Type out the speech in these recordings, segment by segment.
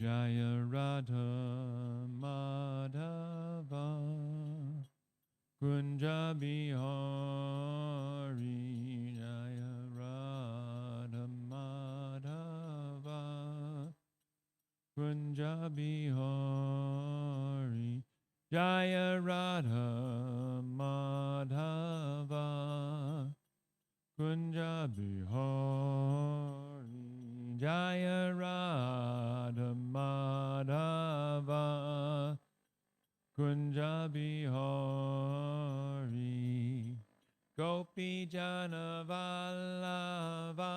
Jaya Radha Madhava Kunja Bihari Jaya Radha Madhava Kunja Bihari Jaya Radha Madhava Kunja Bihari Jaya Radha Madhava Kunja Bihari Gopi Jana Vallabha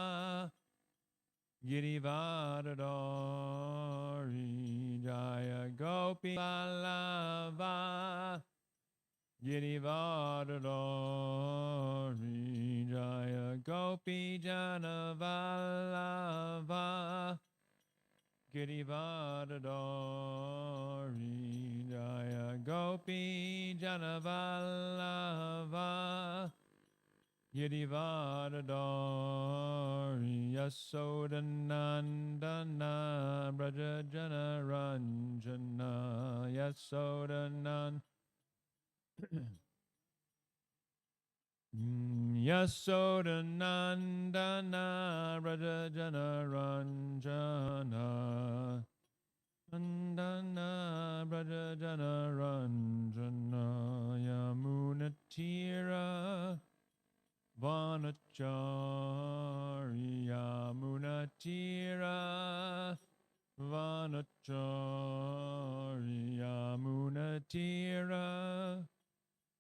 Girivardhari Jaya Gopi Vallabha Girivardhari Jaya Gopi Jana Vallabha Girivardhari Jaya Gopi Jana Vallabha Girivardhari Yasodanandana Braja Jana Ranjana Yasodanand Yasodanandana Braja Jana Ranjana Nandana Braja Jana Ranjana Yamunatira Vanachari Yamunatira Vanachari Yamunatira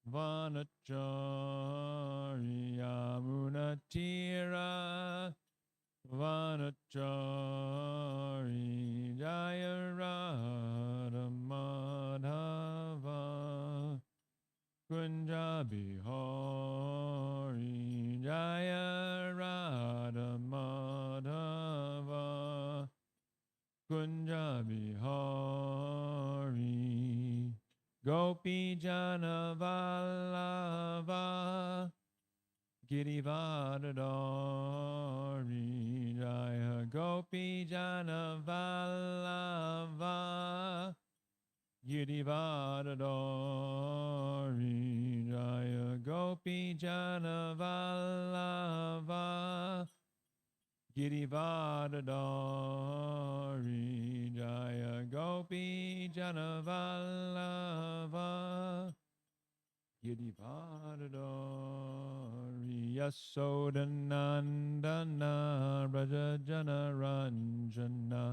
Vanachari Yamunatira Vanachari Jaya Radha Madhava Kunja Bihari Jaya Radha Madhava Kunja Bihari Gopi Jana Vallabha Girivardhari Jaya Gopi Jana Vallabha Girivardhari Jaya Gopi Jana Vallabha Girivardhari Jaya Gopi Jana Vallabha Girivardhari Yasodanandana Braja Jana Ranjana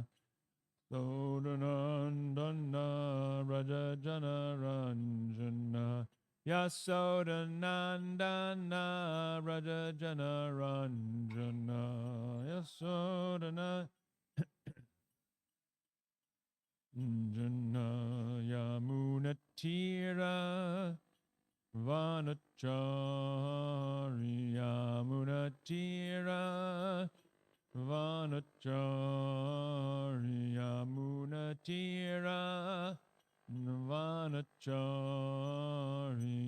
Sodanandana Braja Jana Ranjana Yasodanandana Braja Jana Ranjana Yasodana Jana Yamunatira Vanachari Yamunatira Vanachari Yamunatira Vanachari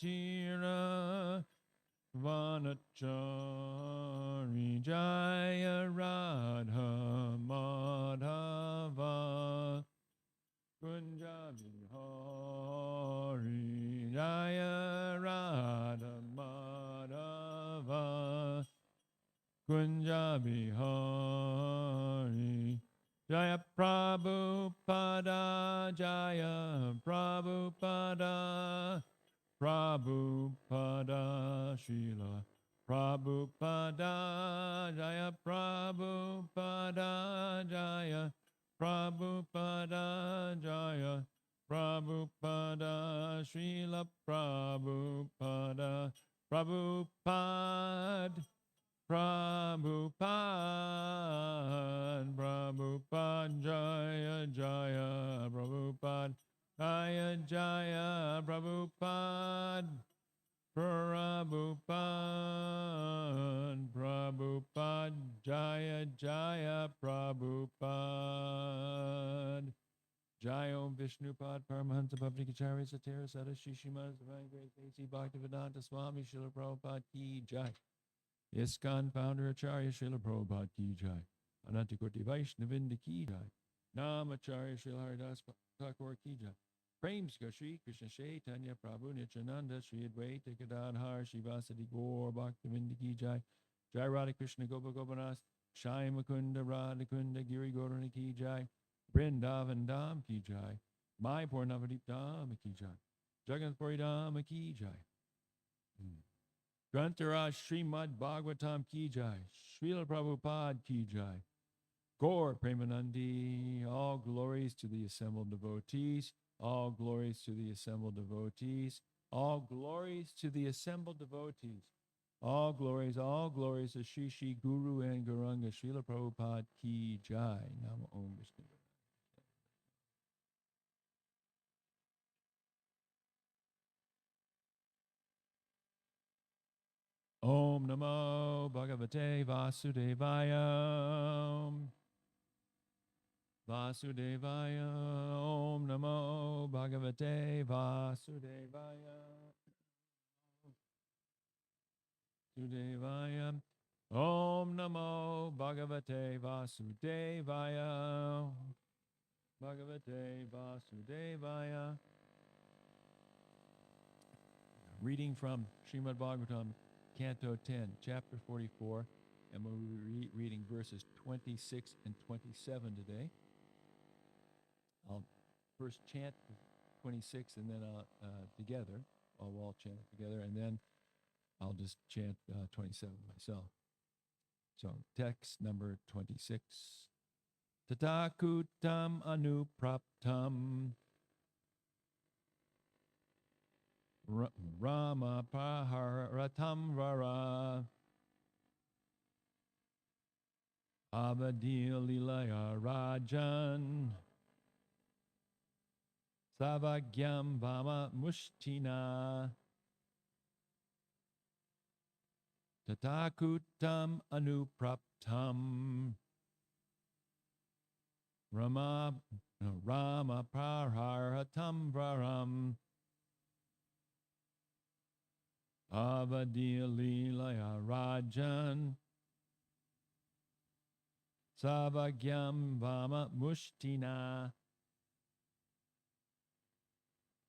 Yamunatira Vanachari Jaya Radha Madhava Kunja Bihari Jaya Radha Madhava Kunja Bihari Jaya Prabhupada Jaya Prabhupada Prabhupada Srila Prabhupada Jaya Prabhupada Jaya Prabhupada Jaya Prabhupada Srila Prabhupada Prabhupada Prabhupada Prabhupada Jaya Jaya Prabhupada Jaya Jaya Prabhupada Prabhupada Prabhupada Jaya Jaya Prabhupada Jai Om Vishnupad Paramahansa Bhavnikacharya Satara Sada Shishimad Divine Grace A.C. Bhaktivedanta Swami Srila Prabhupada Ki Jai ISKCON founder Acharya Srila Prabhupada Ki Jai Anantakoti Vaishnavinda Ki Jai. Namacharya Srila Haridas Thakur Ki Jai. Premska Shri Krishna Chaitanya Prabhu Nityananda Shri Advaita Gadadhar Shivasadi Gaur Bhaktivinoda Ki Jai. Jai Radha Krishna Gopa Gopanath Shai Mukunda Radha Kunda Giri Gaurana Ki Jai. Vrindavan Dham Ki Jai. Mai Purnavadip Dham Ki Jai. Jagannath Puri Dham Ki Jai. Grantaraj Srimad Bhagavatam Ki Jai. Srila Prabhupada Ki Jai. Gaur Premanandi. All glories to the assembled devotees. All glories to the assembled devotees. All glories to the assembled devotees. All glories to Shri Shri Guru and Gauranga Srila Prabhupada Ki Jai. Namo Om Vishnu. Om Namo Bhagavate Vasudevaya. Vasudevaya. Om Namo Bhagavate Vasudevaya. Vasudevaya. Om Namo Bhagavate Vasudevaya. Bhagavate Vasudevaya. Reading from Srimad Bhagavatam, Canto 10, Chapter 44, and we'll be reading verses 26 and 27 today. I'll first chant 26 and then together. I'll all chant it together, and then I'll just chant 27 myself. So, text number 26. Tatakutam anupraptam Rama Paharatam Vara Avadil Lilaya Rajan Savagyam Vama Mushtina Tatakutam Anupraptam Rama Paharatam Varam Avadililaya Rajan Savagyam Vama Mushtina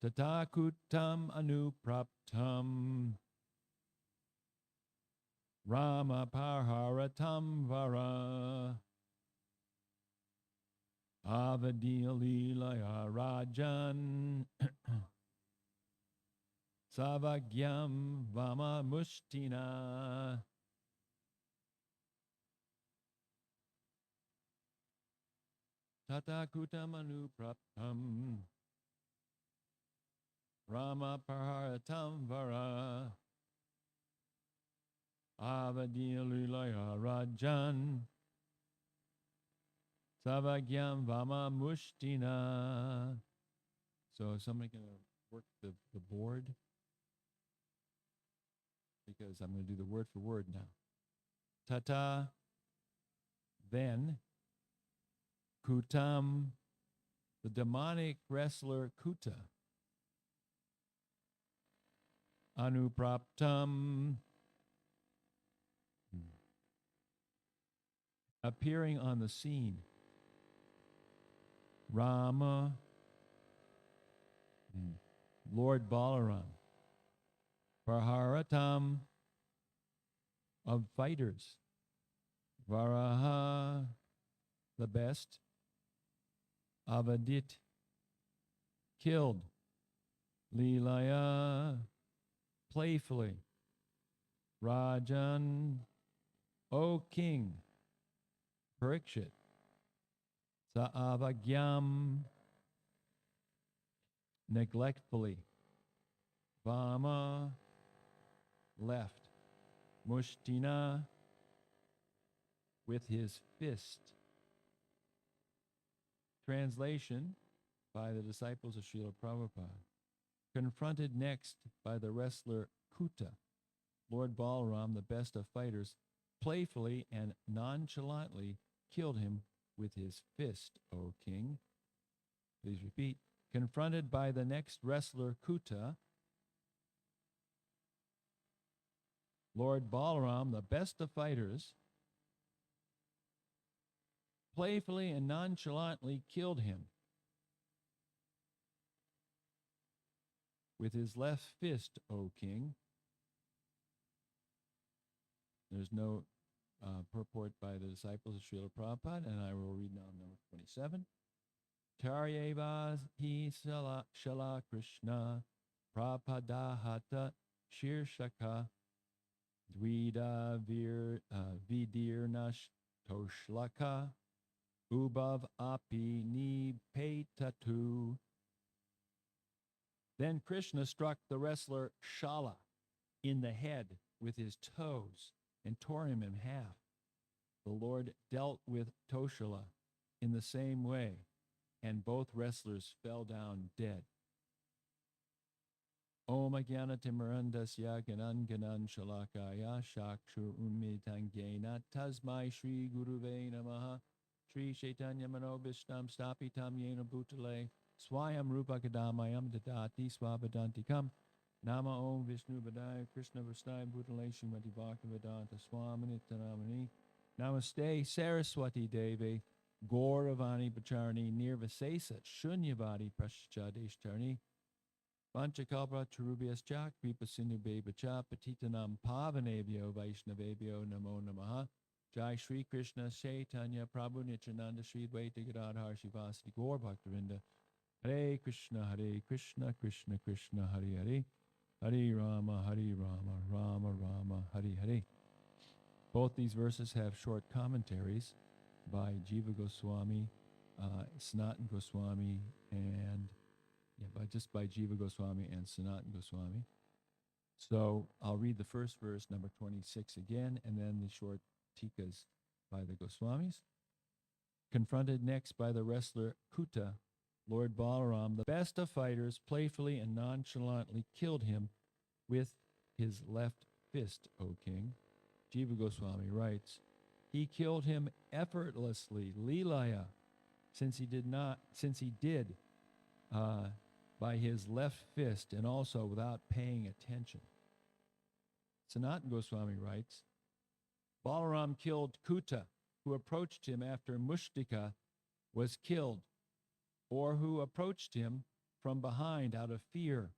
Tatakutam Anupraptam Rama Paharatam Vara Avadililaya Rajan Savagyam Vama Mushtina Tatakutam Anupraptam Rama Paharatam Vara Avadililaya Rajan Savagyam Vama Mushtina. So somebody can work the board, because I'm going to do the word for word now. Tata, then, Kutam, the demonic wrestler Kuta. Anupraptam, appearing on the scene. Rama, Lord Balaram. Praharatam, of fighters. Varaha, the best. Avadit, killed. Lilaya, playfully. Rajan, O king. Parikshit. Saavagyam, neglectfully. Vama, left. Mushtina, with his fist. Translation by the disciples of Srila Prabhupada. Confronted next by the wrestler Kuta, Lord Balaram, the best of fighters, playfully and nonchalantly killed him with his fist, O king. Please repeat. Confronted by the next wrestler Kuta, Lord Balaram, the best of fighters, playfully and nonchalantly killed him with his left fist, O king. There's no purport by the disciples of Srila Prabhupada, and I will read now number 27. Taryeva hi shala Krishna prapadahata shirshaka dvida vidirnash toshlaka ubav api nipetatu. Then Krishna struck the wrestler Shala in the head with his toes and tore him in half. The Lord dealt with Toshala in the same way, and both wrestlers fell down dead. Om Agyana Timarandasya Ganan Ganan Shalakaya Shakshu Unmitangena Tasmai Shri Guruve Namaha Shri Chaitanya Manobishtam Stapitam Yena Bhutale Swayam Rupa Kadamayam Dadati Swabadantikam Nama Om Vishnu Vadaya Krishna Vastai Bhutale Shrimati Bhakti Vedanta Swamanittanamani Namaste Saraswati Devi Gauravani Pacharani Nirvasesa Shunyavadi Prashchadeshtarni Vanchakalpa Charubhyascha Kripa Sindhu Bebacha Patitanam Pavanebhyo Vaishnavebhyo Namo Namaha Jai Shri Krishna Chaitanya Prabhu Nityananda Shri Advaita Gadadhar Shivasati Gaur Bhaktavinda Hare Krishna Krishna Krishna Hare Hare Hare Rama Rama Rama Hare Hare. Both these verses have short commentaries by Jiva Goswami, Sanatana Goswami, and by Jiva Goswami and Sanatana Goswami. So I'll read the first verse, number 26 again, and then the short tikas by the Goswamis. Confronted next by the wrestler Kuta, Lord Balaram, the best of fighters, playfully and nonchalantly killed him with his left fist, O king. Jiva Goswami writes, he killed him effortlessly, Leelaya, since he did by his left fist and also without paying attention. Sanatana Goswami writes, Balaram killed Kuta, who approached him after Mushtika was killed, or who approached him from behind out of fear.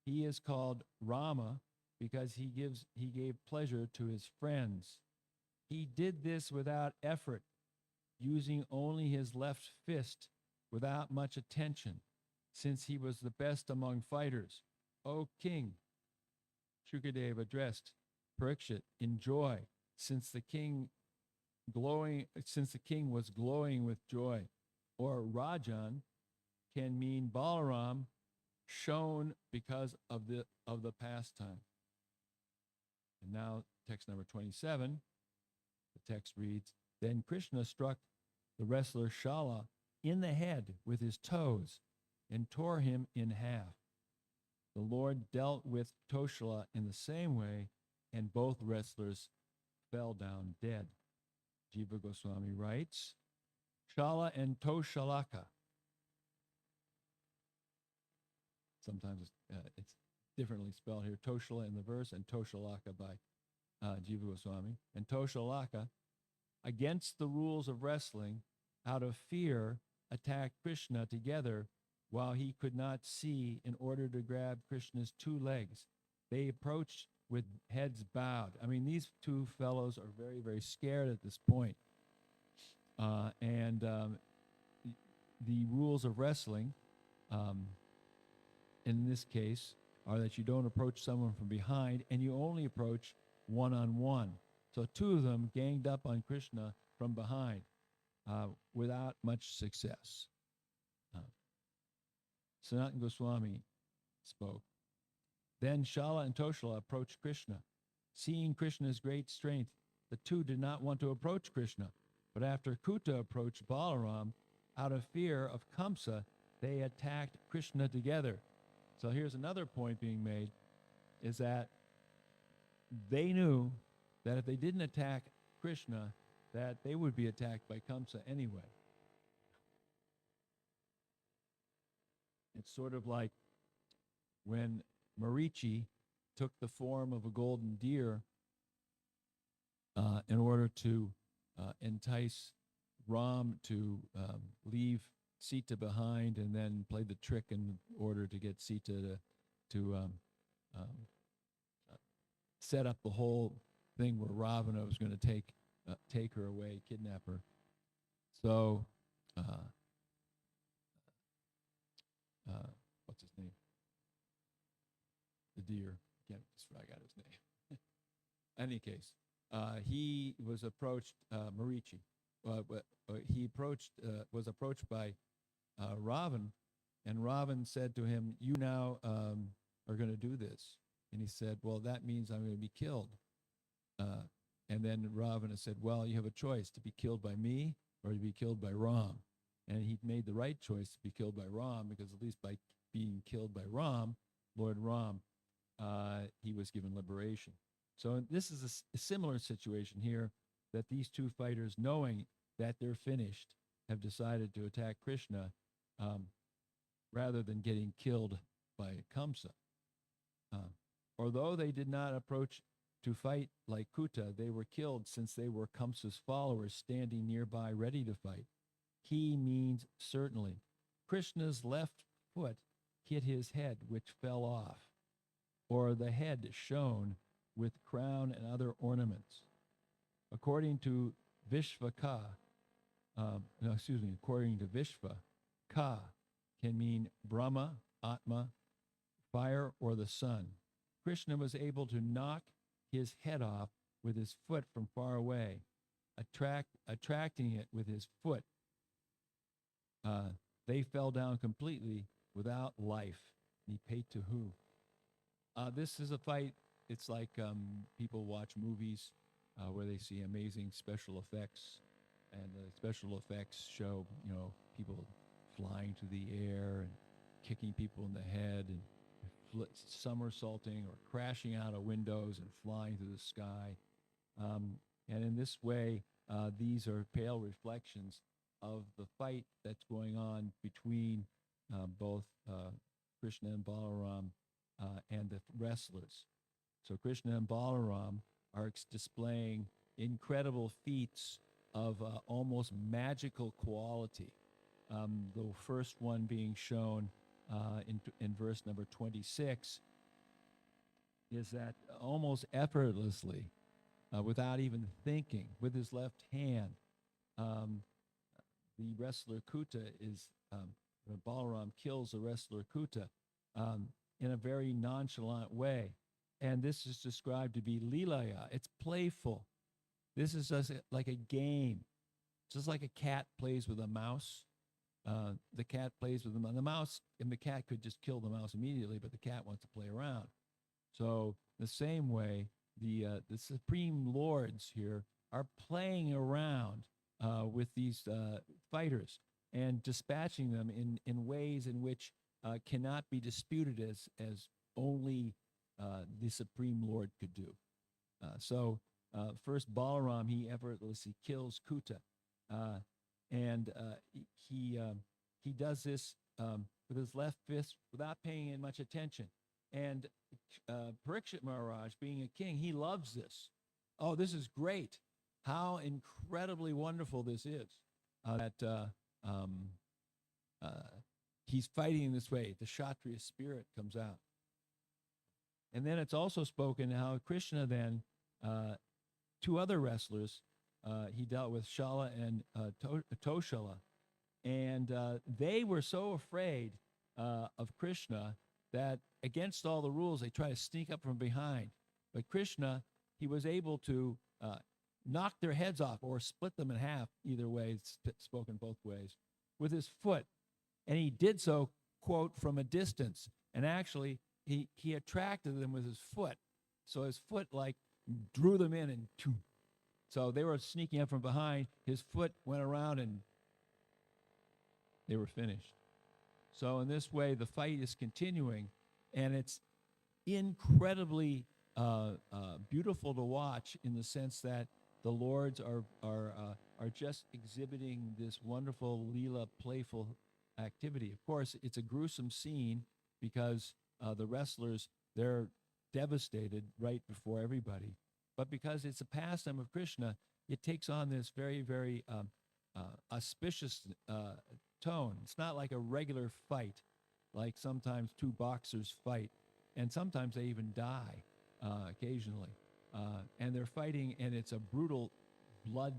He is called Rama because he gave pleasure to his friends. He did this without effort, using only his left fist without much attention, since he was the best among fighters. O king, Shukadeva addressed Parikshit in joy, since the king was glowing with joy. Or Rajan can mean Balaram shown because of the pastime. And now text number 27, the text reads, then Krishna struck the wrestler Shala in the head with his toes and tore him in half. The Lord dealt with Toshala in the same way, and both wrestlers fell down dead. Jiva Goswami writes, Shala and Toshalaka. Sometimes it's differently spelled here. Toshala in the verse and Toshalaka by Jiva Goswami. And Toshalaka, against the rules of wrestling, out of fear, attacked Krishna together while he could not see in order to grab Krishna's two legs. They approached with heads bowed. I mean, these two fellows are very, very scared at this point. The rules of wrestling, in this case, are that you don't approach someone from behind and you only approach one-on-one. So two of them ganged up on Krishna from behind without much success. Sanatana Goswami spoke. Then Shala and Toshala approached Krishna. Seeing Krishna's great strength, the two did not want to approach Krishna. But after Kuta approached Balaram, out of fear of Kamsa, they attacked Krishna together. So here's another point being made, is that they knew that if they didn't attack Krishna, that they would be attacked by Kamsa anyway. It's sort of like when Marichi took the form of a golden deer in order to entice Ram to leave Sita behind and then play the trick in order to get Sita to set up the whole thing where Ravana was going to take her away, kidnap her. So, what's his name? The deer. I got his name. Any case, he was approached, Marichi. He was approached by Ravan, and Ravan said to him, "You now are going to do this." And he said, "Well, that means I'm going to be killed." And then Ravana said, "Well, you have a choice to be killed by me or to be killed by Ram." And he made the right choice to be killed by Ram, because at least by being killed by Ram, Lord Ram, he was given liberation. So this is a similar situation here, that these two fighters, knowing that they're finished, have decided to attack Krishna rather than getting killed by Kamsa. Although they did not approach to fight like Kuta, they were killed since they were Kamsa's followers standing nearby ready to fight. Ki means certainly. Krishna's left foot hit his head, which fell off, or the head shone with crown and other ornaments. According to Vishvaka, according to Vishva, Ka can mean Brahma, Atma, fire, or the sun. Krishna was able to knock his head off with his foot from far away, attracting it with his foot. They fell down completely without life. Nipetuhu. This is a fight. It's like people watch movies where they see amazing special effects, and the special effects show, people flying through the air and kicking people in the head and somersaulting or crashing out of windows and flying through the sky. And in this way, these are pale reflections of the fight that's going on between both Krishna and Balaram and the wrestlers. So Krishna and Balaram are displaying incredible feats of almost magical quality. The first one being shown in verse number 26 is that almost effortlessly, without even thinking, with his left hand, the wrestler Kuta Balaram kills the wrestler Kuta in a very nonchalant way. And this is described to be Leelaya. It's playful. This is just like a game. Just like a cat plays with a mouse. The cat plays with the mouse, and the cat could just kill the mouse immediately, but the cat wants to play around. So the same way, the supreme lords here are playing around with these fighters and dispatching them in ways in which cannot be disputed as only the Supreme Lord could do. So first Balaram, he effortlessly kills Kuta. And he does this with his left fist without paying in much attention. And Parikshit Maharaj, being a king, he loves this. Oh, this is great. How incredibly wonderful this is. That he's fighting in this way. The Kshatriya spirit comes out. And then it's also spoken how Krishna then, two other wrestlers, he dealt with Shala and Toshala. And they were so afraid of Krishna that against all the rules, they try to sneak up from behind. But Krishna, he was able to knock their heads off or split them in half, either way, it's spoken both ways, with his foot. And he did so, quote, from a distance. And actually, he attracted them with his foot. So his foot, drew them in and so they were sneaking up from behind. His foot went around and they were finished. So in this way, the fight is continuing, and it's incredibly beautiful to watch in the sense that the lords are just exhibiting this wonderful Leela playful activity. Of course, it's a gruesome scene because the wrestlers, they're devastated right before everybody. But because it's a pastime of Krishna, it takes on this very, very auspicious tone. It's not like a regular fight, like sometimes two boxers fight, and sometimes they even die occasionally. And they're fighting, and it's a brutal blood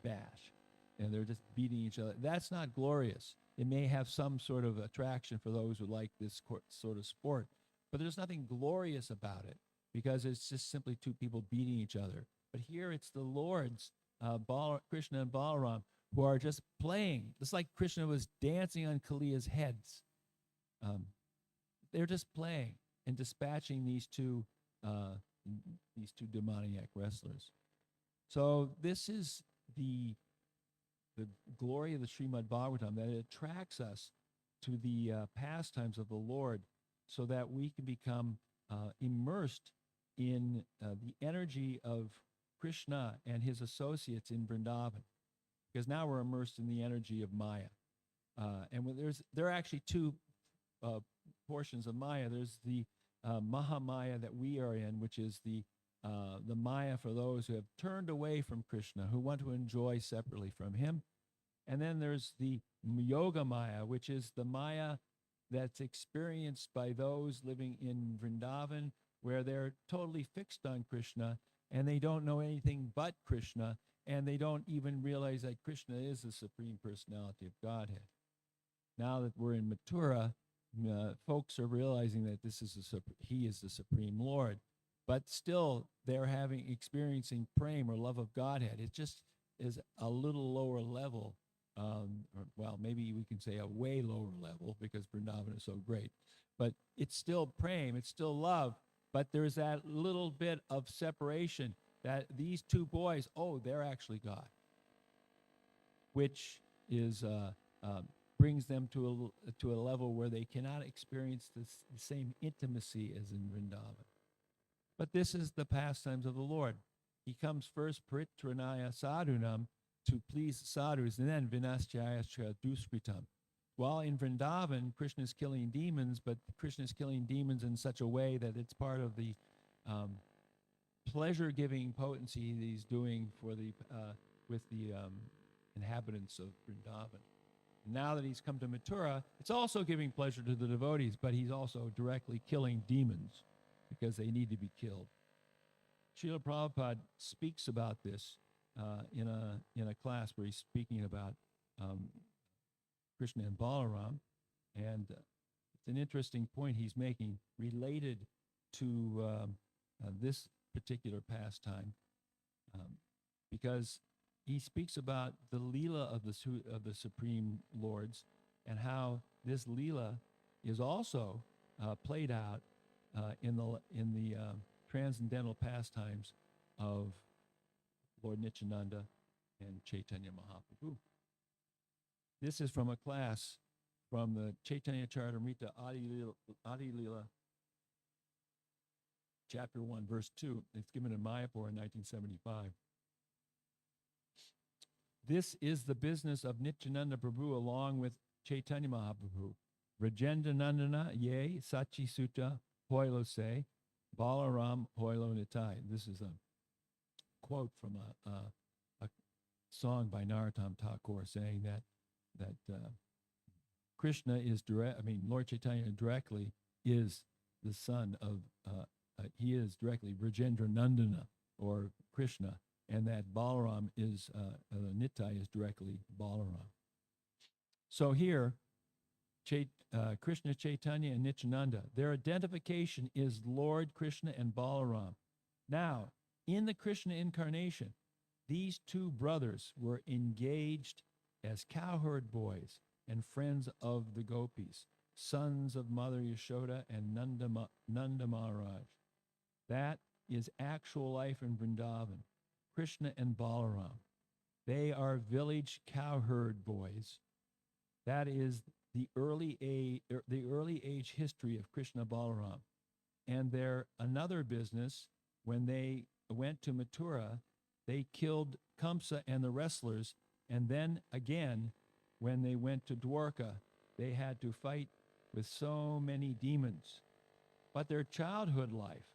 bash, and they're just beating each other. That's not glorious. It may have some sort of attraction for those who like this sort of sport, but there's nothing glorious about it because it's just simply two people beating each other. But here it's the Lord's, Krishna and Balaram, who are just playing. It's like Krishna was dancing on Kaliya's heads. They're just playing and dispatching these two demoniac wrestlers. So this is the glory of the Srimad Bhagavatam, that it attracts us to the pastimes of the Lord so that we can become immersed in the energy of Krishna and his associates in Vrindavan, because now we're immersed in the energy of Maya. And there are actually two portions of Maya. There's the Mahamaya that we are in, which is the Maya for those who have turned away from Krishna, who want to enjoy separately from him. And then there's the Yoga Maya, which is the Maya that's experienced by those living in Vrindavan, where they're totally fixed on Krishna and they don't know anything but Krishna, and they don't even realize that Krishna is the Supreme Personality of Godhead. Now that we're in Mathura, folks are realizing that he is the Supreme Lord, but still they're experiencing prema or love of Godhead. It just is a little lower level, or maybe we can say a way lower level because Vrindavan is so great. But it's still prema, it's still love, but there's that little bit of separation that these two boys, they're actually God, which is brings them to a level where they cannot experience the same intimacy as in Vrindavan. But this is the pastimes of the Lord. He comes first paritranaya sadhunam, to please sadhus, and then vinasyaya duskritam. While in Vrindavan, Krishna is killing demons, but Krishna is killing demons in such a way that it's part of the pleasure-giving potency that he's doing for with the inhabitants of Vrindavan. Now that he's come to Mathura, it's also giving pleasure to the devotees, but he's also directly killing demons because they need to be killed. Srila Prabhupada speaks about this in a class where he's speaking about Krishna and Balaram, and it's an interesting point he's making related to this particular pastime, because he speaks about the Leela of the Supreme Lords and how this Leela is also played out in the transcendental pastimes of Lord Nityananda and Chaitanya Mahaprabhu. This is from a class from the Chaitanya Charitamrita Adi Leela, chapter 1, verse 2. It's given in Mayapur in 1975. This is the business of Nityananda Prabhu along with Chaitanya Mahaprabhu. Rajendra Nandana ye Sachi Sutta hoilo se, Balaram hoilo nitai. This is a quote from a song by Narottam Thakur saying that Krishna is Lord Chaitanya directly is the son of, he is directly Rajendra Nandana, or Krishna, and that Balaram is, Nitai is directly Balaram. So here, Krishna Chaitanya and Nityananda, their identification is Lord Krishna and Balaram. Now, in the Krishna incarnation, these two brothers were engaged as cowherd boys and friends of the gopis, sons of Mother Yashoda and Nanda Maharaj. That is actual life in Vrindavan. Krishna and Balaram. They are village cowherd boys. That is the early age history of Krishna Balaram. And their another business, when they went to Mathura, they killed Kamsa and the wrestlers, and then again, when they went to Dwarka, they had to fight with so many demons. But their childhood life,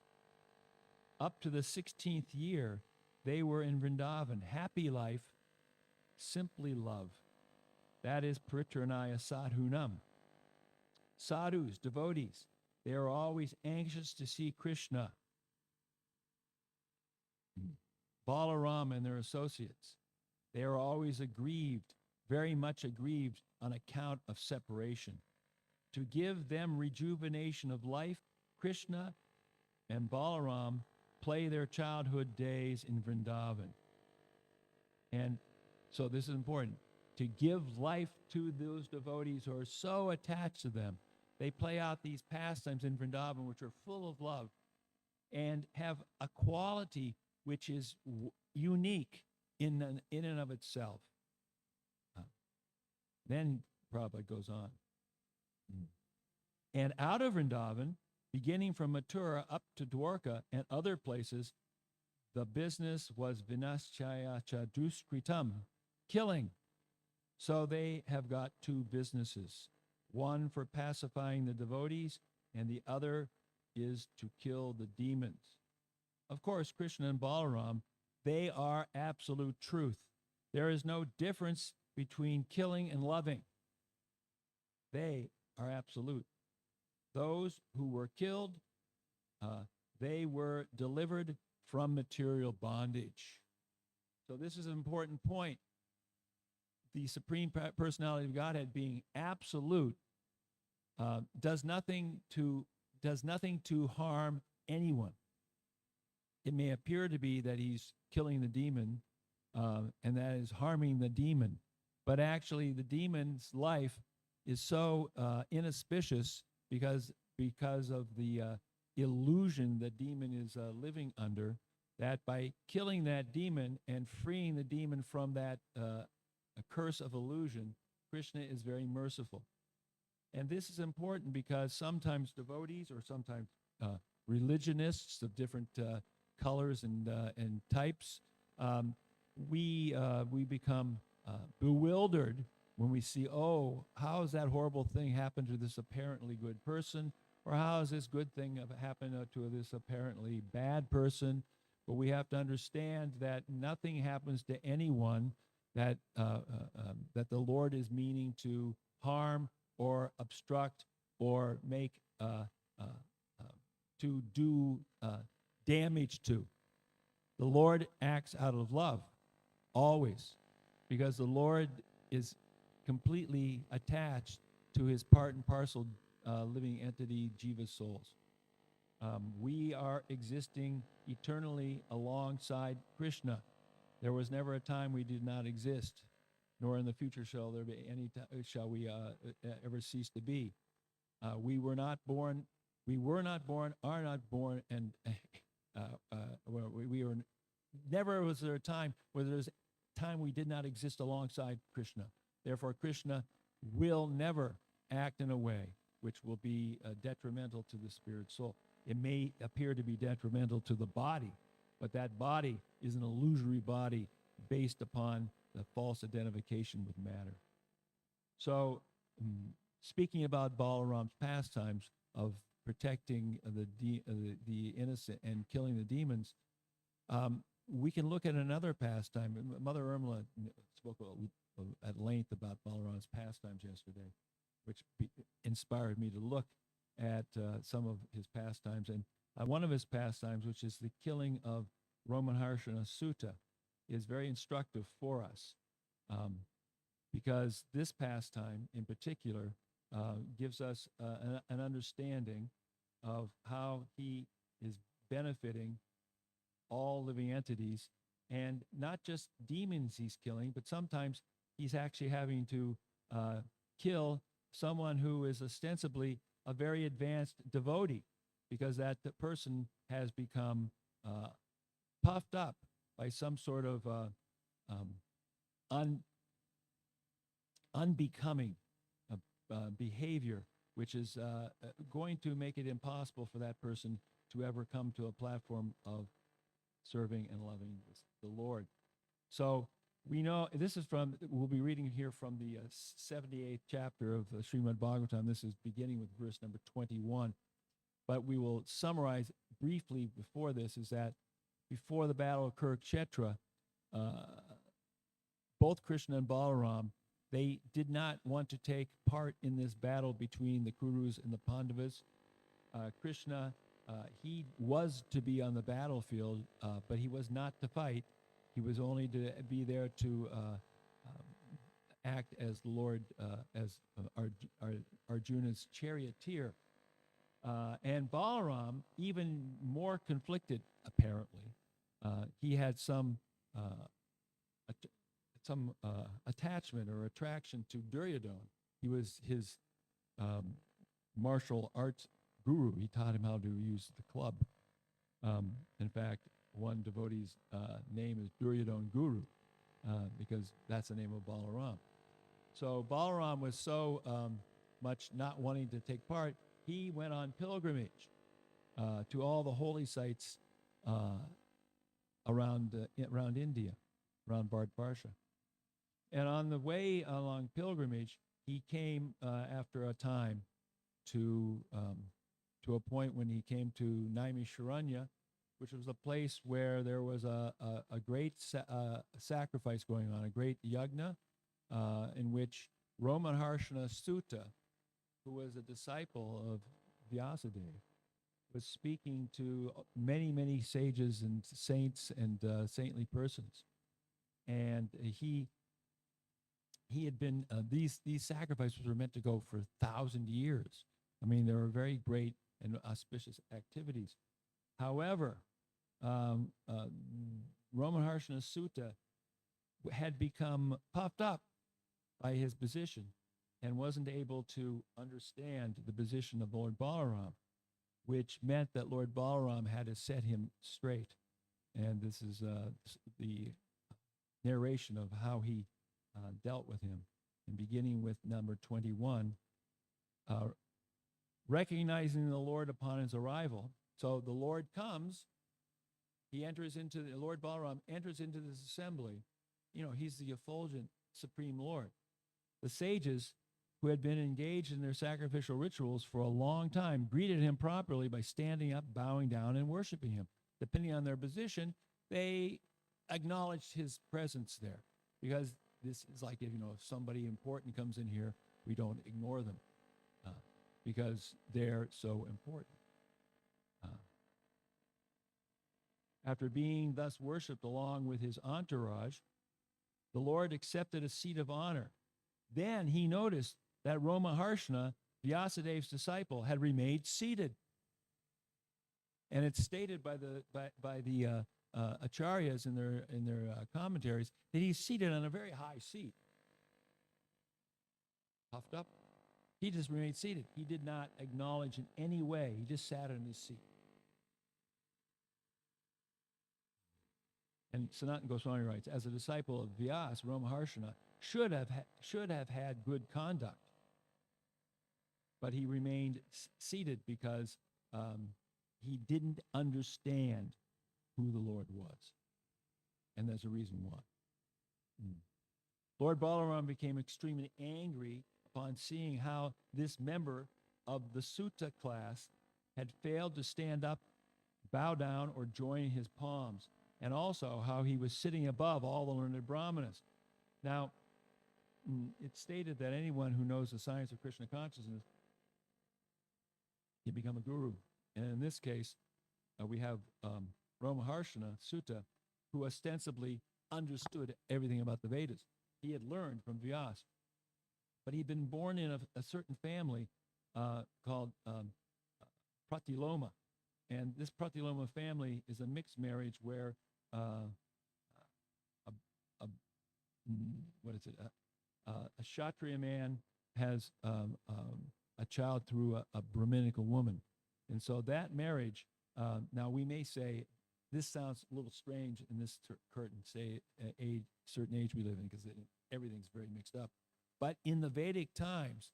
up to the 16th year, they were in Vrindavan, happy life, simply love. That is paritranaya sadhunam. Sadhus, devotees, they are always anxious to see Krishna. Balaram and their associates, they are always aggrieved, very much aggrieved on account of separation. To give them rejuvenation of life, Krishna and Balaram play their childhood days in Vrindavan. And so this is important. To give life to those devotees who are so attached to them, they play out these pastimes in Vrindavan, which are full of love and have a quality which is unique in and of itself. Then Prabhupada goes on. And out of Vrindavan, beginning from Mathura up to Dwarka and other places, the business was vinaschaya cha duskritam, killing. So they have got two businesses, one for pacifying the devotees, and the other is to kill the demons. Of course, Krishna and Balaram, they are absolute truth. There is no difference between killing and loving. They are absolute. Those who were killed, they were delivered from material bondage. So this is an important point. The Supreme Personality of Godhead being absolute does nothing to harm anyone. It may appear to be that he's killing the demon, and that is harming the demon, but actually the demon's life is so inauspicious because of the illusion the demon is living under, that by killing that demon and freeing the demon from that curse of illusion, Krishna is very merciful. And this is important because sometimes devotees or sometimes religionists of different colors and types, we become bewildered when we see, oh, how has that horrible thing happened to this apparently good person? Or how has this good thing happened to this apparently bad person? But we have to understand that nothing happens to anyone that the Lord is meaning to harm or obstruct or make to do damage to. The Lord acts out of love, always, because the Lord is completely attached to his part and parcel living entity, jiva souls. We are existing eternally alongside Krishna. There was never a time we did not exist, nor in the future shall there be any shall we ever cease to be. We were not born, are not born, and we were never was there a time where there's time we did not exist alongside Krishna. Therefore, Krishna will never act in a way which will be detrimental to the spirit soul. It may appear to be detrimental to the body, but that body is an illusory body based upon the false identification with matter. So, speaking about Balaram's pastimes of protecting the innocent and killing the demons, we can look at another pastime. Mother Irmela spoke at length about Balaram's pastimes yesterday, which inspired me to look at some of his pastimes. And one of his pastimes, which is the killing of Romaharshana Sutta, is very instructive for us because this pastime in particular gives us an understanding of how he is benefiting all living entities, and not just demons he's killing, but sometimes he's actually having to kill someone who is ostensibly a very advanced devotee, because that the person has become puffed up by some sort of unbecoming behavior, which is going to make it impossible for that person to ever come to a platform of serving and loving the Lord. So we know this is we'll be reading here from the 78th chapter of Srimad Bhagavatam. This is beginning with verse number 21. But we will summarize briefly before this, is that before the battle of Kurukshetra, both Krishna and Balaram, they did not want to take part in this battle between the Kurus and the Pandavas. Krishna, he was to be on the battlefield, but he was not to fight. He was only to be there to act as the Lord, as Arjuna's charioteer. And Balaram, even more conflicted, apparently. He had some attachment or attraction to Duryodhana. He was his martial arts guru. He taught him how to use the club. In fact, one devotee's name is Duryodhana Guru, because that's the name of Balaram. So Balaram was so much not wanting to take part, he went on pilgrimage to all the holy sites around India, around Bharatvarsha. And on the way along pilgrimage, he came after a time to a point when he came to Naimisharanya, which was a place where there was a great sacrifice going on, a great yagna, in which Ramaharshana Sutta, who was a disciple of Vyasadeva, was speaking to many, many sages and saints and saintly persons. And he had been, these sacrifices were meant to go for 1,000 years. I mean, they were very great and auspicious activities. However, Ramaharshana Sutta had become puffed up by his position and wasn't able to understand the position of Lord Balaram, which meant that Lord Balaram had to set him straight. And this is the narration of how he dealt with him. And beginning with number 21, recognizing the Lord upon his arrival. So the Lord comes, Lord Balaram enters into this assembly. You know, he's the effulgent Supreme Lord. The sages who had been engaged in their sacrificial rituals for a long time greeted him properly by standing up, bowing down, and worshiping him. Depending on their position, they acknowledged his presence there, because this is like, if somebody important comes in here, we don't ignore them because they're so important. After being thus worshipped along with his entourage, the Lord accepted a seat of honor. Then he noticed that Ramaharshana, Vyasadev's disciple, had remained seated. And it's stated by the acharyas in their commentaries that he's seated on a very high seat. Puffed up. He just remained seated. He did not acknowledge in any way. He just sat on his seat. And Sanatana Goswami writes, as a disciple of Vyas, Ramaharshana should have had good conduct, but he remained seated because he didn't understand who the Lord was. And there's a reason why. Lord Balaram became extremely angry upon seeing how this member of the Sutta class had failed to stand up, bow down, or join his palms, and also how he was sitting above all the learned brahmanas. Now, it's stated that anyone who knows the science of Krishna consciousness can become a guru. And in this case, we have Ramaharshana Sutta, who ostensibly understood everything about the Vedas. He had learned from Vyas. But he'd been born in a certain family called Pratiloma. And this Pratiloma family is a mixed marriage where a Kshatriya man has a child through a Brahminical woman. And so that marriage, now we may say, this sounds a little strange in this curtain, say certain age we live in, because everything's very mixed up. But in the Vedic times,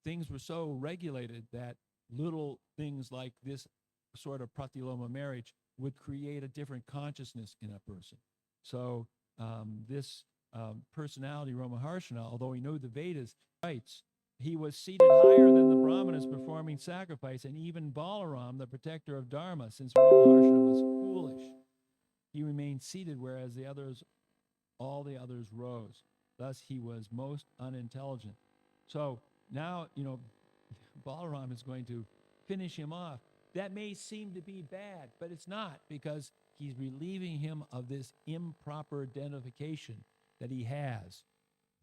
things were so regulated that little things like this sort of Pratiloma marriage would create a different consciousness in a person. So this personality, Ramaharshana, although he knew the Vedas rights, he was seated higher than the Brahmanas performing sacrifice, and even Balaram, the protector of Dharma, since Ramaharshana was foolish, he remained seated, whereas the others all the others rose. Thus he was most unintelligent. So now, Balaram is going to finish him off. That may seem to be bad, but it's not, because he's relieving him of this improper identification that he has,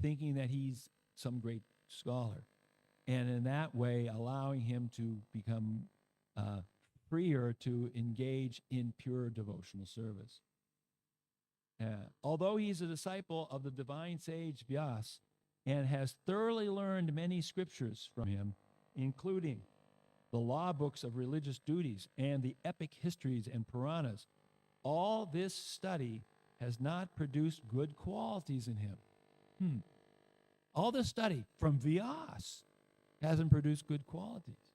thinking that he's some great scholar. And in that way, allowing him to become freer to engage in pure devotional service. Although he's a disciple of the divine sage Vyas and has thoroughly learned many scriptures from him, including the law books of religious duties and the epic histories and Puranas, all this study has not produced good qualities in him. All this study from Vyas hasn't produced good qualities.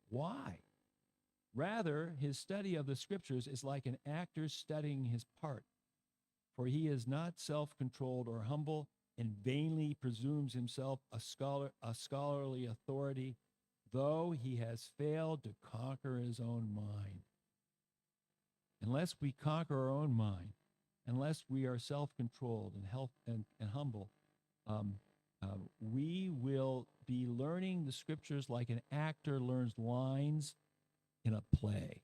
Why? Rather, his study of the scriptures is like an actor studying his part, for he is not self-controlled or humble and vainly presumes himself a scholarly authority, though he has failed to conquer his own mind. Unless we conquer our own mind, unless we are self-controlled and humble, we will be learning the scriptures like an actor learns lines in a play.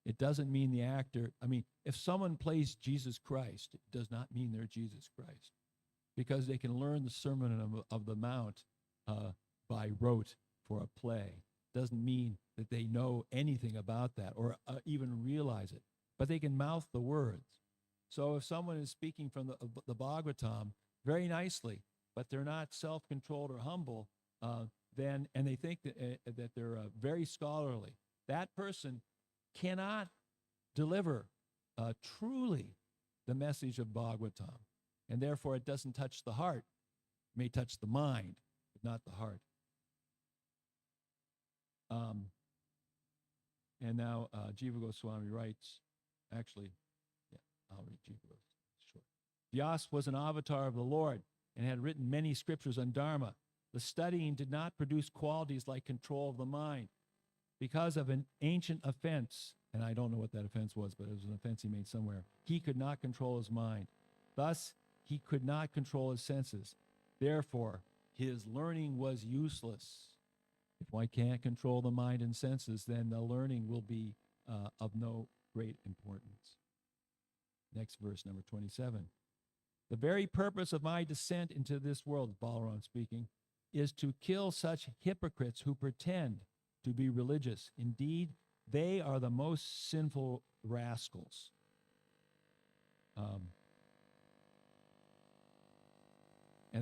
It doesn't mean the actor, if someone plays Jesus Christ, it does not mean they're Jesus Christ, because they can learn the Sermon of the Mount by rote for a play. Doesn't mean that they know anything about that or even realize it, but they can mouth the words. So if someone is speaking from the Bhagavatam very nicely, but they're not self-controlled or humble, and they think that they're very scholarly, that person cannot deliver truly the message of Bhagavatam, and therefore it doesn't touch the heart. It may touch the mind, but not the heart. And now Jiva Goswami writes, I'll read Jiva Goswami short. Vyas was an avatar of the Lord and had written many scriptures on Dharma. The studying did not produce qualities like control of the mind. Because of an ancient offense, and I don't know what that offense was, but it was an offense he made somewhere, he could not control his mind. Thus, he could not control his senses. Therefore, his learning was useless. If one can't control the mind and senses, then the learning will be of no great importance. Next verse, number 27. The very purpose of my descent into this world, Balaram speaking, is to kill such hypocrites who pretend to be religious. Indeed, they are the most sinful rascals. And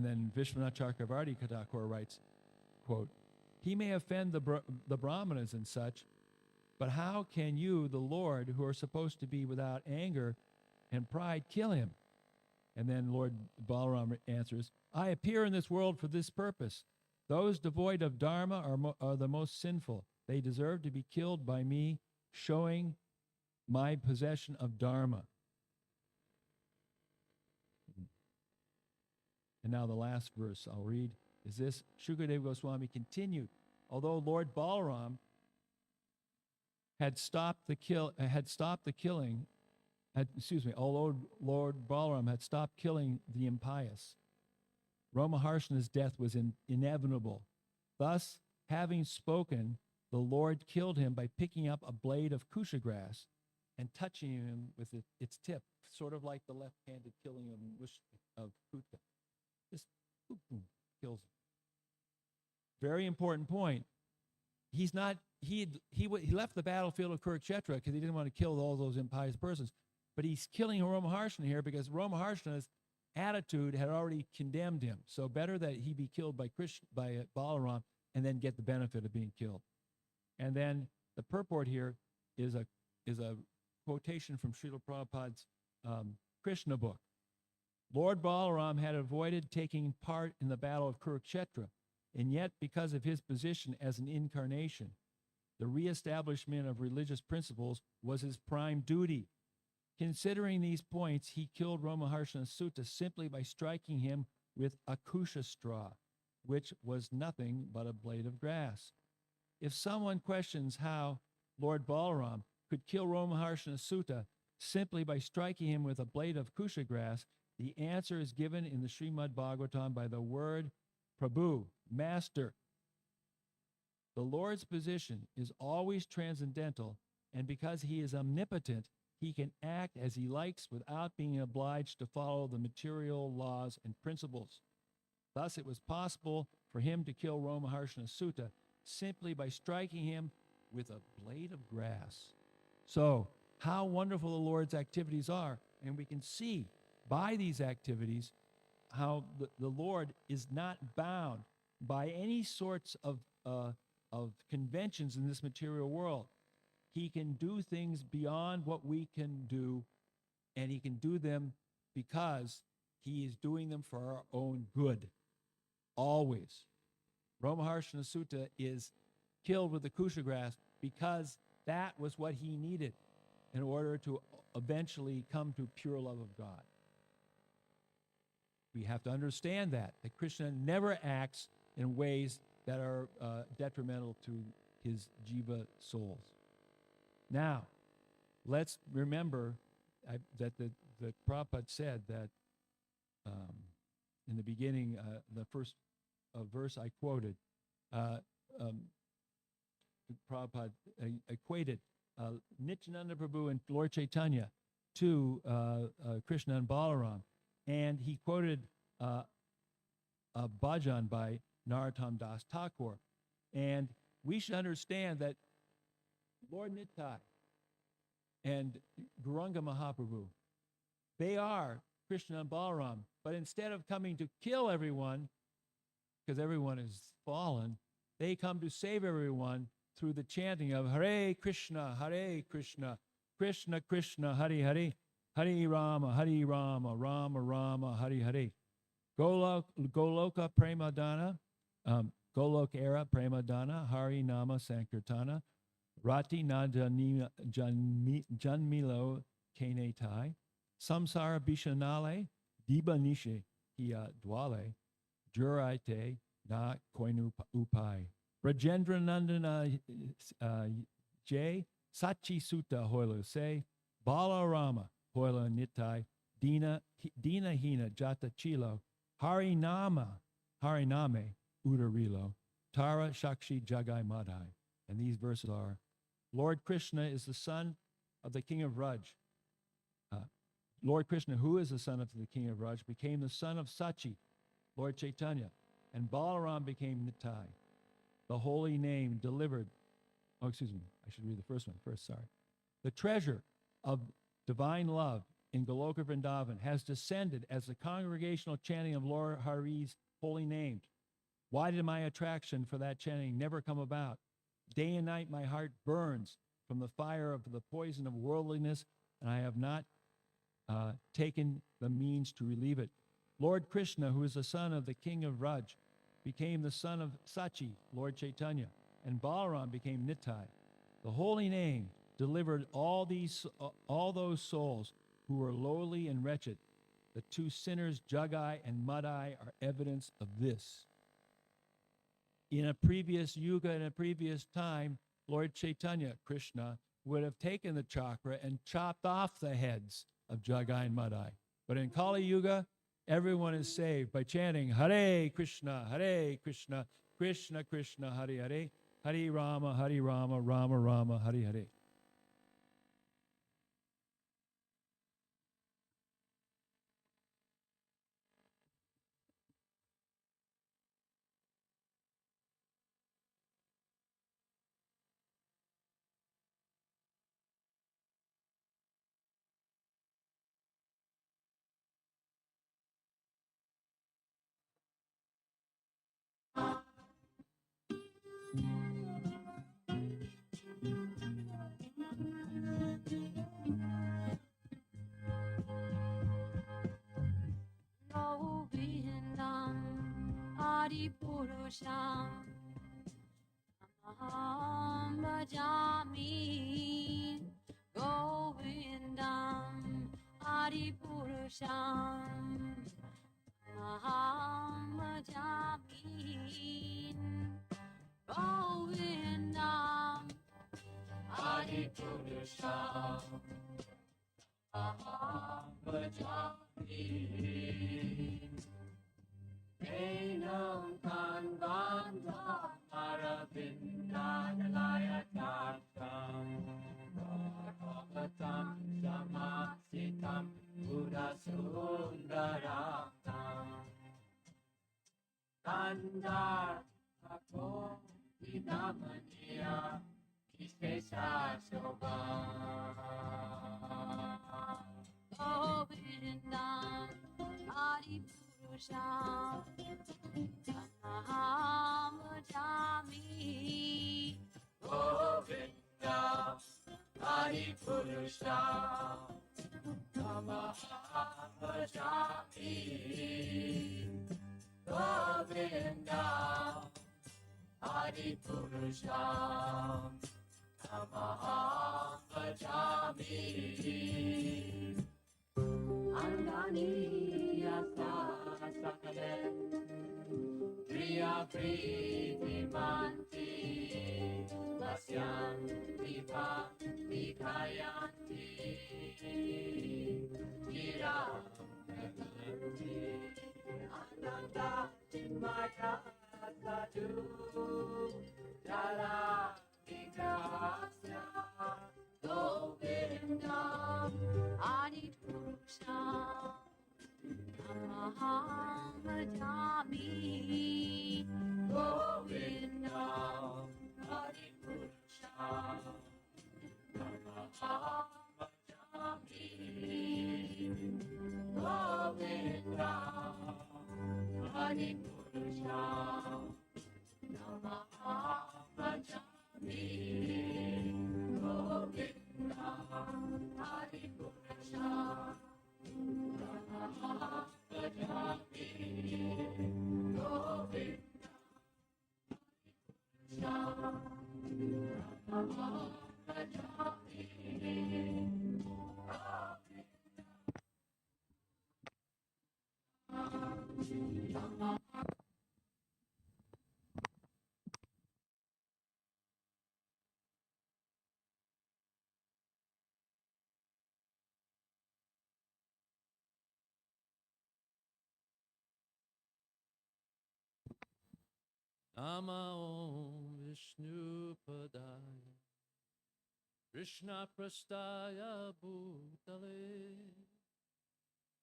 then Vishwanath Chakravarti Thakur writes, quote, he may offend the Brahmanas and such, but how can you, the Lord, who are supposed to be without anger and pride, kill him? And then Lord Balaram answers, I appear in this world for this purpose. Those devoid of Dharma are the most sinful. They deserve to be killed by me, showing my possession of Dharma. And now the last verse I'll read is this. Shukadeva Goswami continued, although Lord Balaram although Lord Balaram had stopped killing the impious, Ramaharshana's death was inevitable. Thus, having spoken, the Lord killed him by picking up a blade of kusha grass and touching him with its tip, sort of like the left-handed killing of Kutka. Just boom, boom, kills him. Very important point. He left the battlefield of Kurukshetra because he didn't want to kill all those impious persons. But he's killing Ramaharshana here because Ramaharshana's attitude had already condemned him. So better that he be killed by Balaram and then get the benefit of being killed. And then the purport here is a quotation from Srila Prabhupada's Krishna book. Lord Balaram had avoided taking part in the battle of Kurukshetra, and yet because of his position as an incarnation, the reestablishment of religious principles was his prime duty. Considering these points, he killed Ramaharshana Sutta simply by striking him with a kusha straw, which was nothing but a blade of grass. If someone questions how Lord Balaram could kill Ramaharshana Sutta simply by striking him with a blade of kusha grass, The answer is given in the Srimad Bhagavatam by the word Prabhu, master. The Lord's position is always transcendental, and because he is omnipotent, he can act as he likes without being obliged to follow the material laws and principles. Thus, it was possible for him to kill Romaharshana Sutta simply by striking him with a blade of grass. So, how wonderful the Lord's activities are, and we can see by these activities how the Lord is not bound by any sorts of conventions in this material world. He can do things beyond what we can do, and he can do them because he is doing them for our own good, always. Romaharshana Sutta is killed with the kusha grass because that was what he needed in order to eventually come to pure love of God. We have to understand that Krishna never acts in ways that are detrimental to his jiva souls. Now, let's remember that the Prabhupada said that in the beginning, the first verse I quoted, Prabhupada equated Nityananda Prabhu and Lord Chaitanya to Krishna and Balaram. And he quoted a bhajan by Narottam Das Thakur. And we should understand that Lord Nittai and Gauranga Mahaprabhu, they are Krishna and Balaram. But instead of coming to kill everyone, because everyone is fallen, they come to save everyone through the chanting of Hare Krishna, Krishna Krishna, Hare Hare, Hare Rama, Rama Rama, Hare Hare. Goloka Premadana, Golok era Premadana, Hari Nama Sankirtana, Rati na Janmilo Kenetai, Samsara Bishanale, Diba Nishe Hia Dwale, Juraite na Koinu Upai. Rajendra Nandana J, Sachi Sutta Hoilo Se, Bala Rama Hoila Nitai, Dina Hina Jata Chilo, Hariname Udarilo, Tara Shakshi Jagai Madai. And these verses are, Lord Krishna is the son of the king of Raj. Lord Krishna, who is the son of the king of Raj, became the son of Sachi, Lord Chaitanya, and Balaram became Nitai. The holy name delivered, I should read the first one first, sorry. The treasure of divine love in Goloka Vrindavan has descended as the congregational chanting of Lord Hari's holy name. Why did my attraction for that chanting never come about? Day and night my heart burns from the fire of the poison of worldliness, and I have not taken the means to relieve it. Lord Krishna, who is the son of the king of Raj, became the son of Sachi, Lord Chaitanya, and Balaram became Nitai. The holy name delivered all those souls who were lowly and wretched. The two sinners, Jagai and Madai, are evidence of this. In a previous yuga, in a previous time, Lord Chaitanya, Krishna, would have taken the chakra and chopped off the heads of Jagai and Madai. But in Kali Yuga, everyone is saved by chanting Hare Krishna, Krishna Krishna, Hare Hare, Hare Rama, Rama Rama, Hare Hare. Purusham Aham Bhajami Govindam Adi Purusham Aham Bhajami Govindam Adi Purusham Enam kan ganda maravinda dalaya tatam Rotopatam samasitam Buddha sundaratam Kandar ako vinamaniya Kiskesa soba Govinda Adi Purusha Tanaham Jami Govinda Adi Purusha Tanaham Jami Govinda Adi Purusha Tanaham Jami Andani Yasa Sakale Priya Priti Manti Vasyan Viva Vikayanti Gira Mekanti Ananda Chinmaya Sadhu Jala Vikasya Govinda Adi Purusha Namaham Bhajami Govinda Adi Purusha Namaham Bhajami Govinda Adi Purusha Namaham Bhajami Govinda Adi Purusha Namaham Bhajami Govinda Namaham Bhajami Nama Om Vishnu Padaya Krishna Prastaya Bhutale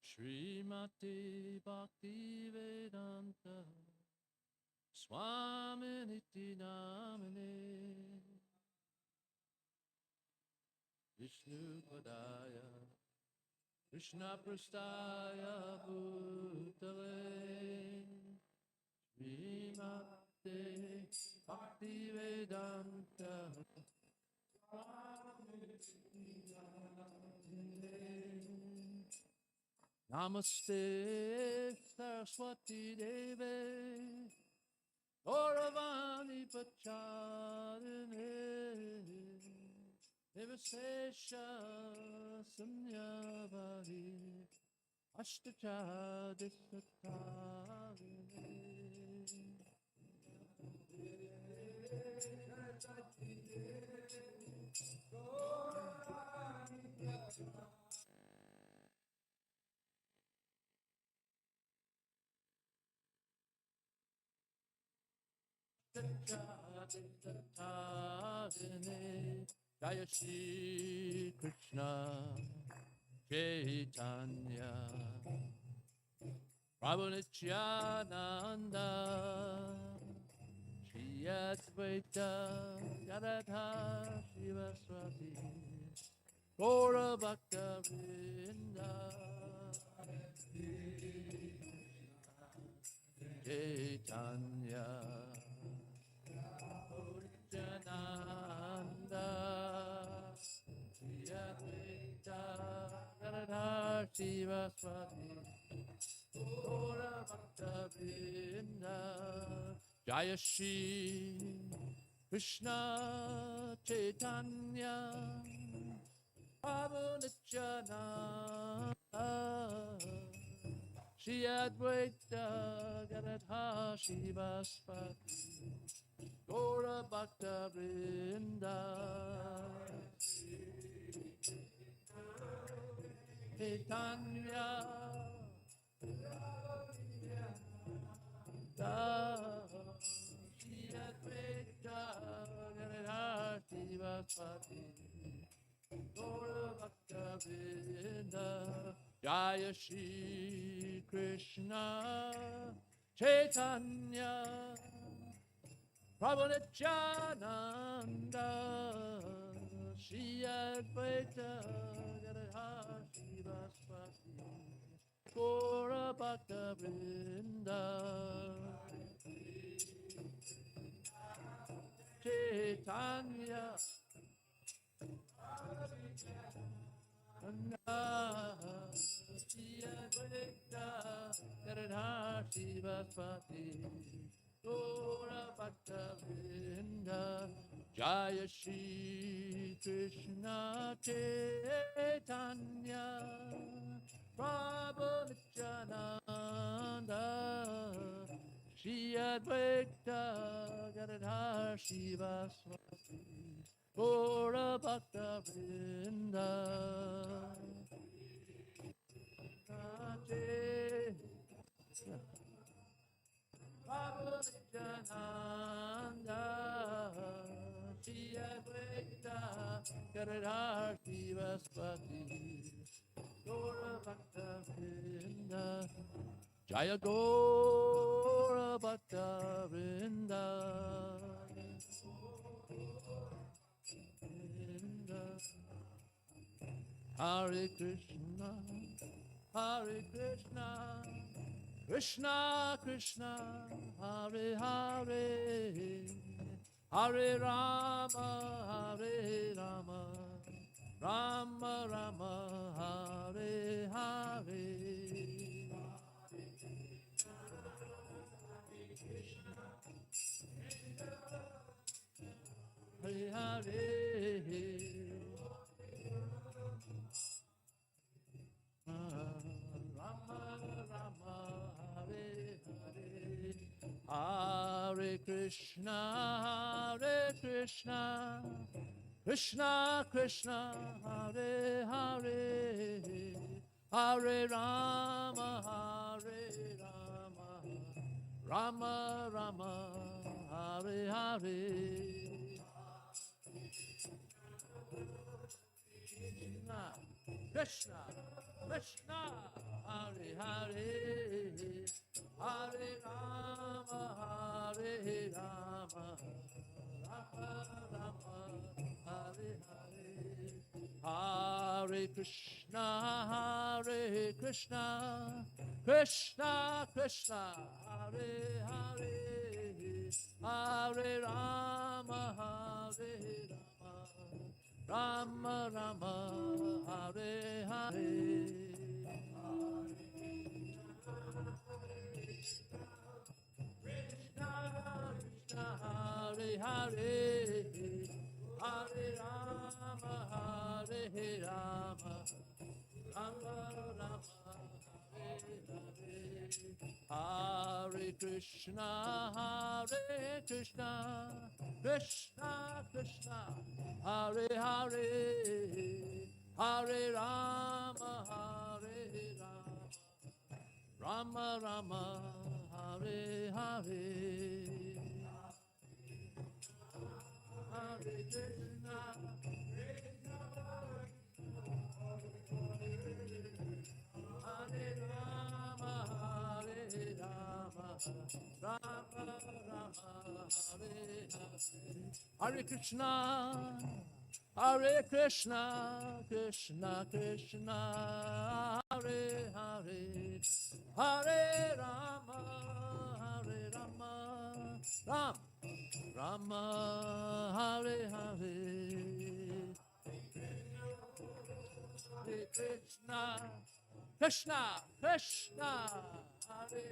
Srimati Bhakti Vedanta Swami Niti Namane Vishnu Padaya Krishna Prastaya Bhutale Srimati Bhakti Vedanta Namaste Saraswati Devi Gauravani Pacharine Nivasesha Samyavari Ashtachadisattarine Jaya Shri Krishna Chaitanya Prabhu Nityananda Shri Advaita Gadadhar Shivaswati Gaura Bhakta Vrinda Chaitanya Nityananda Shri Advaita Gadadhar Shivaswati Gaura Bhakta Vrinda Jaya Shri Krishna Chaitanya Prabhu Nityananda Shri Advaita Gadadhar Shivaswati Gaura Bhakta Vrinda Chaitanya Shri Advaita Gadadhar Sivaswati Gaura Bhakta Vrinda Jaya Shri Krishna Chaitanya Prabhu Nityananda Shri Advaita Gadadhar Sivaswati Gaura Bhakta Vrinda Chaitanya Shri Advaita Gadadhar Sivaswati Gaura Bhakta Vrinda Jaya Shri Krishna Chaitanya Prabhu Nityananda Shri Advaita Gadadhar Sivaswati Gaura Bhakta Vrinda Prabhu Nityananda Shri Advaita Gadadhar Sivaswati Gaura Bhakta Vrinda Jaya Gaura Bhakta Vrinda Hare Krishna Hare Krishna Krishna Krishna Hare Hare Hare Rama Hare Rama Rama Rama Hare Hare Hare Hare Rama Rama Hare Hare Hare Krishna Hare Krishna Krishna Krishna Hare Hare Hare Rama Hare Rama Rama Rama Hare Hare Krishna Krishna Hare Hare Hare Rama Hare Rama Rama Rama Hare Hare Hare Krishna Hare Krishna Krishna Krishna Hare Hare Hare Rama Hare Rama Rama Rama Hare Hare Krishna Krishna Hare Hare Hare Rama Hare Rama Rama Rama Hare Hare Hare Krishna Hare Krishna Krishna Krishna Hare Hare Hare Rama Hare Rama Rama Rama Hare Hare Hare Krishna Hare Rama Hare Rama Rama Rama Hare Hare Krishna Hare Krishna Krishna Krishna Hare Hare Hare Rama Hare Rama Ram Rama Hare Hare Hare Krishna Krishna Krishna Hare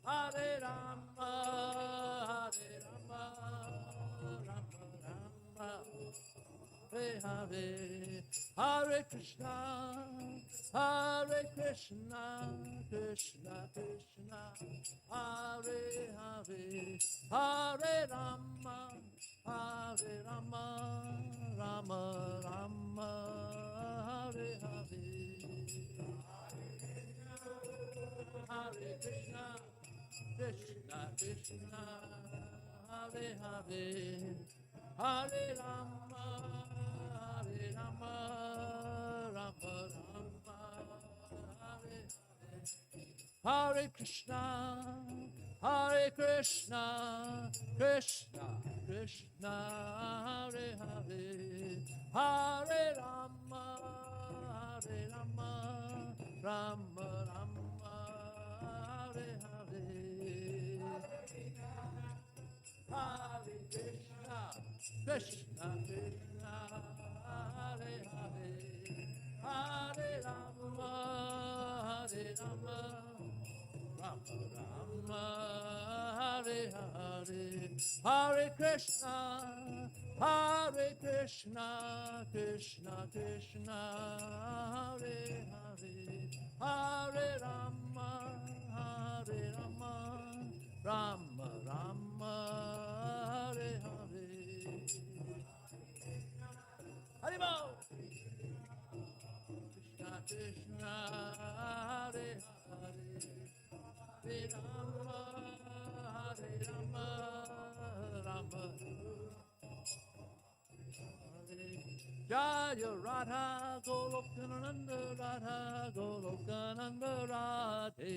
Hare Hare Rama Hare Rama Rama Rama Hare Hare Hare Krishna Hare Krishna Krishna Krishna Hare Hare Hare Rama Rama Rama Hare Hare Krishna Krishna, Hare Hare, Hare Rama, Hare Rama, Rama Rama, Hare Hare Krishna, Hare Krishna, Krishna Krishna, Hare Hare, Hare Rama, Hare Rama, Rama Rama, Hare Hare, Hare Krishna, Krishna Krishna, Hare Hare, Hare Rama, Hare Rama, Rama Rama, Hare Hare, Hare Krishna, Hare Krishna, Krishna Krishna, Hare Hare, Hare Rama, Hare Rama, Rama Rama, Hare Hare. Haribol! Krishna Krishna, Hare Hare, Hare Rama, Hare Rama, Rama Jaya Radha Golokananda Radha Golokananda Radhe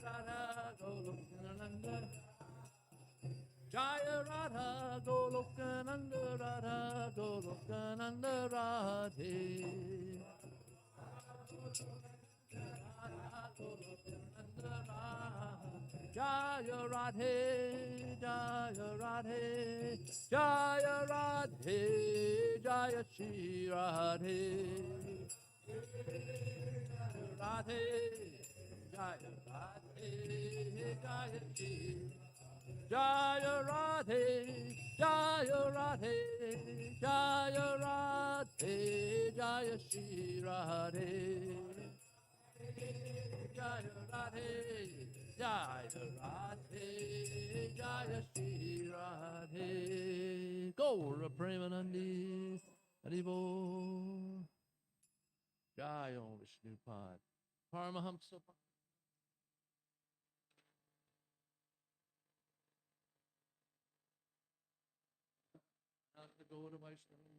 Radha Golokananda Jaya Radha Golokananda Radha Golokananda Radhe Jaya Radhe, Jaya Radhe, Jaya Radhe, Jaya Shri Radhe, Radhe, Jaya Radhe, Jaya Shri, Jaya Radhe, Jaya Radhe, Jaya Radhe, Jaya Shri Radhe. Jaya Radhe, Jaya Radhe, Jaya Shri Radhe. Gaura Premanandi, Haribo. Jaya Om Vishnupad. Paramahamsa. Not to go to my stone.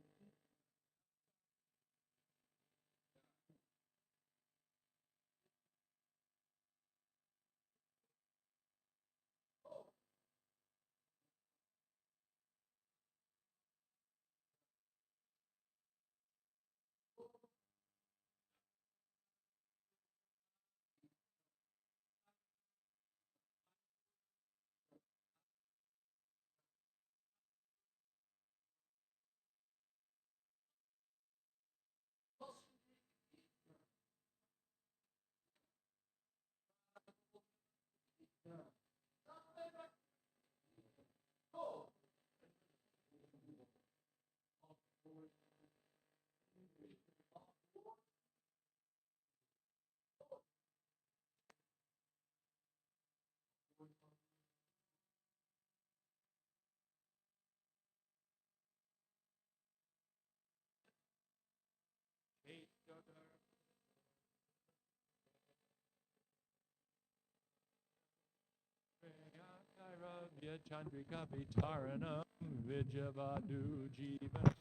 Chandrika Vitaranam Vijavadu Jivan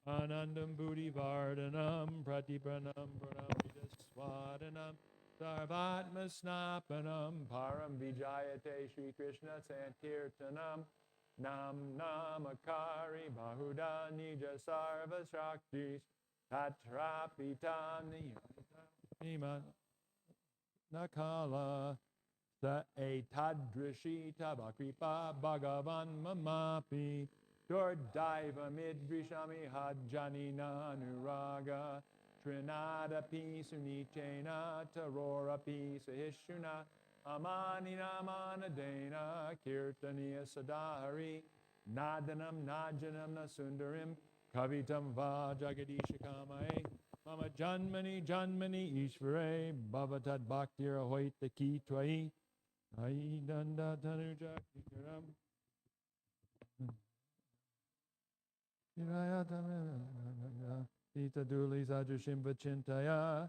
Anandam Buddhi Vardhanam Pratipranam Pranam Swadanam Sarvatma Snapanam Param Vijayate Shri Krishna Sankirtanam Nam Namakari Bahuda Nija Sarva Shaktis Tatrapitam Niyam Nakala Sa etadrishita bakripa bhagavan mamapi Durdaiva midrishami hajjani nanuraga Trinada pi sunichena tarora pi sahishuna Amani namanadena kirtaniya sadahari Nadanam najanam nasundarim kavitam va jagadishakamae Mama janmani janmani ishvare bhavatad bhaktir ahoita ki tvai Ai danda tanuja kikaram. Iraya tamaya. Sita duli sadrushim vachintaya.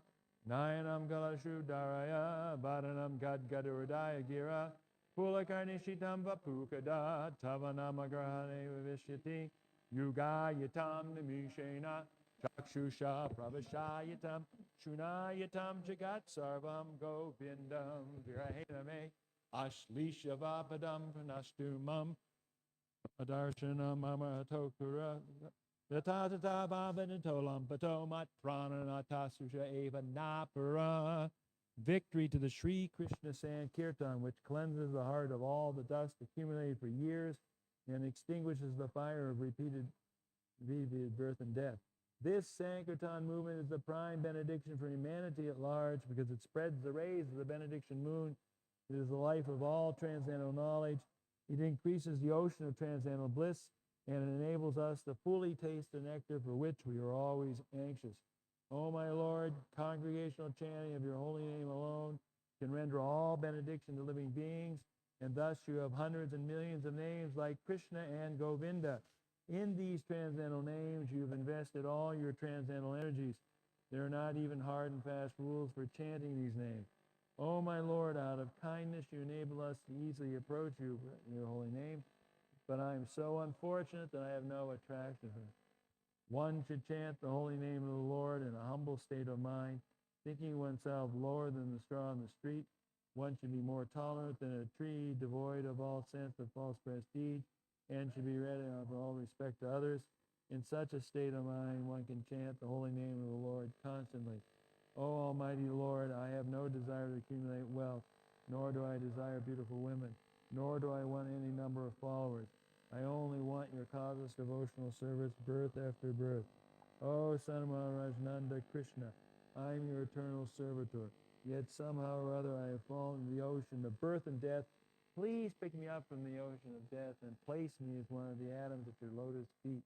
Nayanam Galashu Daraya, Badanam Gadgadurdaya Gira, Pulakarnishitam Vapukada, Tavanamagrahane Vivishyati, Yugayatam Nimishena, Chakshusha Pravashayatam, Shunayatam Jagat Sarvam Govindam, Virahename, Ashlisha Pranastumam, Adarshanam Amatokura, Tatata Babanatolam Patomat Prananatasusha Eva Napara. Victory to the Sri Krishna Sankirtan, which cleanses the heart of all the dust accumulated for years and extinguishes the fire of repeated birth and death. This Sankirtan movement is the prime benediction for humanity at large because it spreads the rays of the benediction moon. It is the life of all transcendental knowledge. It increases the ocean of transcendental bliss, and it enables us to fully taste the nectar for which we are always anxious. O my Lord, congregational chanting of your holy name alone can render all benediction to living beings, and thus you have hundreds and millions of names like Krishna and Govinda. In these transcendental names, you've invested all your transcendental energies. There are not even hard and fast rules for chanting these names. O my Lord, out of kindness, you enable us to easily approach you in your holy name, but I am so unfortunate that I have no attraction for it. One should chant the holy name of the Lord in a humble state of mind, thinking oneself lower than the straw on the street. One should be more tolerant than a tree, devoid of all sense of false prestige, and should be ready of all respect to others. In such a state of mind, one can chant the holy name of the Lord constantly. O Almighty Lord, I have no desire to accumulate wealth, nor do I desire beautiful women, nor do I want any number of followers. I only want your causeless devotional service, birth after birth. O Son of Maharaj Nanda Krishna, I am your eternal servitor. Yet somehow or other I have fallen into the ocean of birth and death. Please pick me up from the ocean of death and place me as one of the atoms at your lotus feet.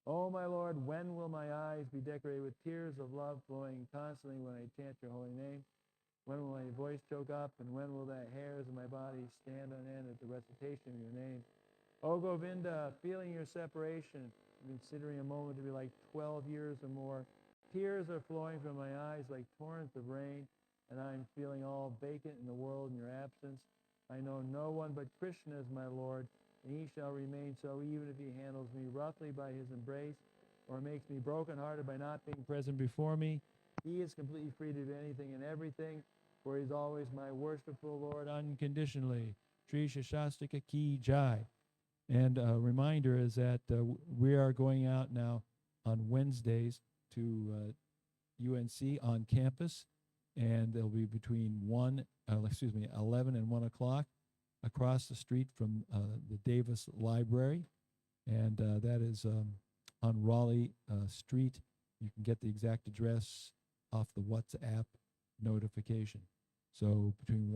Oh, my Lord, when will my eyes be decorated with tears of love flowing constantly when I chant your holy name? When will my voice choke up, and when will the hairs of my body stand on end at the recitation of your name? O Govinda, feeling your separation, considering a moment to be like 12 years or more, tears are flowing from my eyes like torrents of rain, and I am feeling all vacant in the world in your absence. I know no one but Krishna is my Lord, and he shall remain so even if he handles me roughly by his embrace or makes me brokenhearted by not being present before me. He is completely free to do anything and everything, for he is always my worshipful Lord unconditionally. Sri Shastastika Ki Jai. And a reminder is that we are going out now on Wednesdays to UNC on campus, and they'll be between 11 and 1 o'clock across the street from the Davis Library, and that is on Raleigh Street. You can get the exact address off the WhatsApp notification. So between